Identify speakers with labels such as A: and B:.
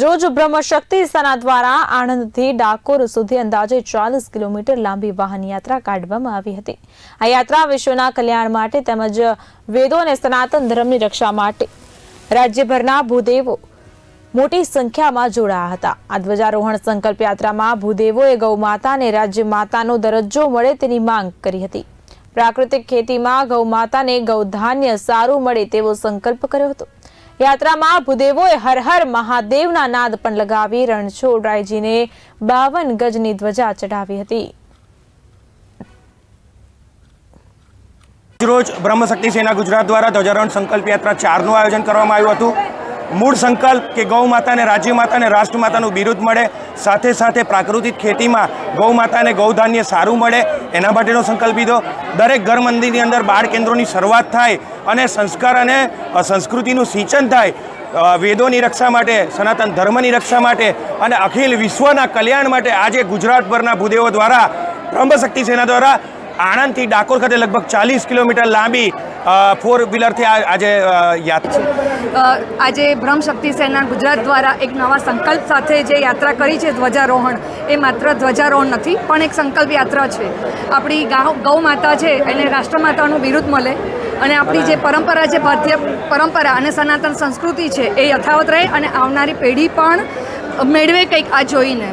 A: રોજ બ્રહ્મશક્તિ સેના દ્વારા આણંદથી ડાકોર સુધી અંદાજે 40 કિલોમીટર લાંબી વાહન યાત્રા કાઢવામાં આવી હતી। આ યાત્રા વિશ્વના કલ્યાણ માટે તેમજ વેદો અને સનાતન ધર્મની રક્ષા માટે રાજ્યભરના ભૂદેવો મોટી સંખ્યામાં જોડાયા હતા। આ ધ્વજારોહણ સંકલ્પ યાત્રામાં ભૂદેવોએ ગૌમાતાને રાજ્ય માતાનો દરજ્જો મળે તેની માંગ કરી હતી। પ્રાકૃતિક ખેતીમાં ગૌમાતાને ગૌધાન્ય સારું મળે તેવો સંકલ્પ કર્યો હતો। યાત્રામાં ભૂદેવોએ હર હર મહાદેવના નાદ પણ લગાવી રણછોડરાયજીને 52 ગજની ધ્વજા ચઢાવી હતી।
B: રોજ બ્રહ્મશક્તિ સેના ગુજરાત દ્વારા ધ્વજારોહણ સંકલ્પ યાત્રા 4નું આયોજન કરવામાં આવ્યું હતું। મૂળ સંકલ્પ કે ગૌ માતાને રાજ્ય માતાને રાષ્ટ્ર માતાનું બિરુદ મળે, સાથે સાથે પ્રાકૃતિક ખેતીમાં ગૌ માતાને ગૌધાન્ય સારું મળે એના માટેનો સંકલ્પ લીધો। દરેક ઘર મંદિરની અંદર બાળ કેન્દ્રોની શરૂઆત થાય અને સંસ્કાર અને સંસ્કૃતિનું સિંચન થાય। વેદોની રક્ષા માટે, સનાતન ધર્મની રક્ષા માટે અને અખિલ વિશ્વના કલ્યાણ માટે આજે ગુજરાતભરના ભૂદેવો દ્વારા બ્રહ્મશક્તિ સેના દ્વારા આણંદથી ડાકોર ખાતે લગભગ 40 કિલોમીટર લાંબી 4 વ્હીલરથી આજે યાત્રા
C: આજે બ્રહ્મશક્તિ સેના ગુજરાત દ્વારા એક નવા સંકલ્પ સાથે જે યાત્રા કરી છે ધ્વજારોહણ, એ માત્ર ધ્વજારોહણ નથી પણ એક સંકલ્પ યાત્રા છે। આપણી ગૌ માતા છે એને રાષ્ટ્રમાતાનું બિરુદ મળે અને આપણી જે પરંપરા છે, ભારતીય પરંપરા અને સનાતન સંસ્કૃતિ છે એ યથાવત રહે અને આવનારી પેઢી પણ મેળવે કંઈક આ જોઈને।